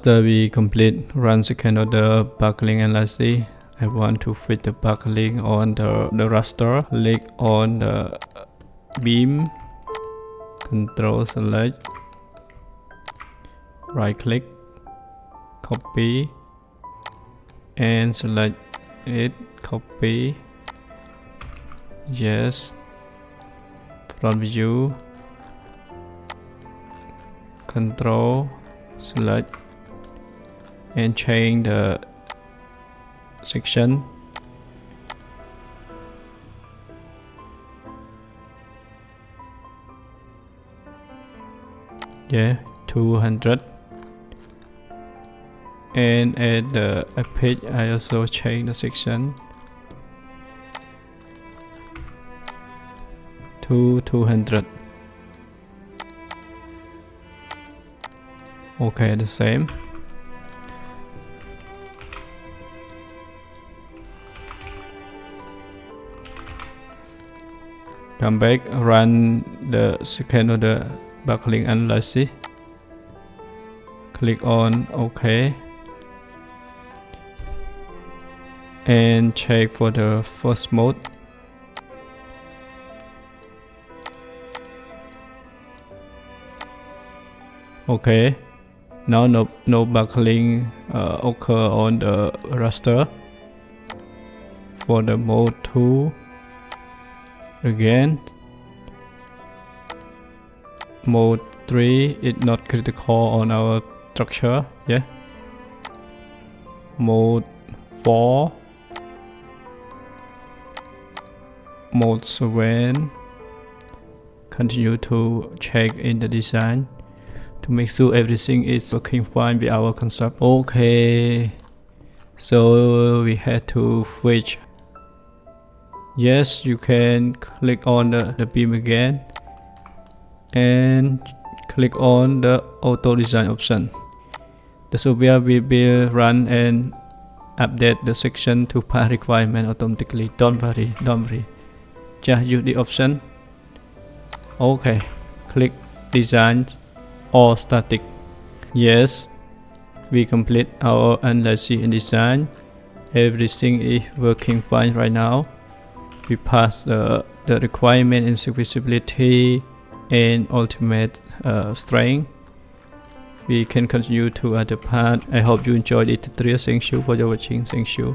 After we complete run second order buckling analysis, I want to fit the buckling on the raster. Click on the beam, Control select, right click, copy, and select it, copy, yes, front view, Control, select, and change the section. Yeah, 200. And at the page, I also change the section to 200. Okay, the same. Come back, run the second order buckling analysis. Click on OK. And check for the first mode. Okay. Now no buckling occur on the raster. For the mode 2, again, mode 3 is not critical on our structure. Yeah. Mode 4, mode 7. Continue to check in the design to make sure everything is working fine with our concept. Okay, so we had to switch. Yes, you can click on the beam again and click on the auto design option. The software will be run and update the section to part requirement automatically. Don't worry. Just use the option. Okay, click design or static. Yes, we complete our analysis and design. Everything is working fine right now. We pass the requirement in serviceability and ultimate strength. We can continue to other part. I hope you enjoyed the tutorial. Thank you for your watching. Thank you.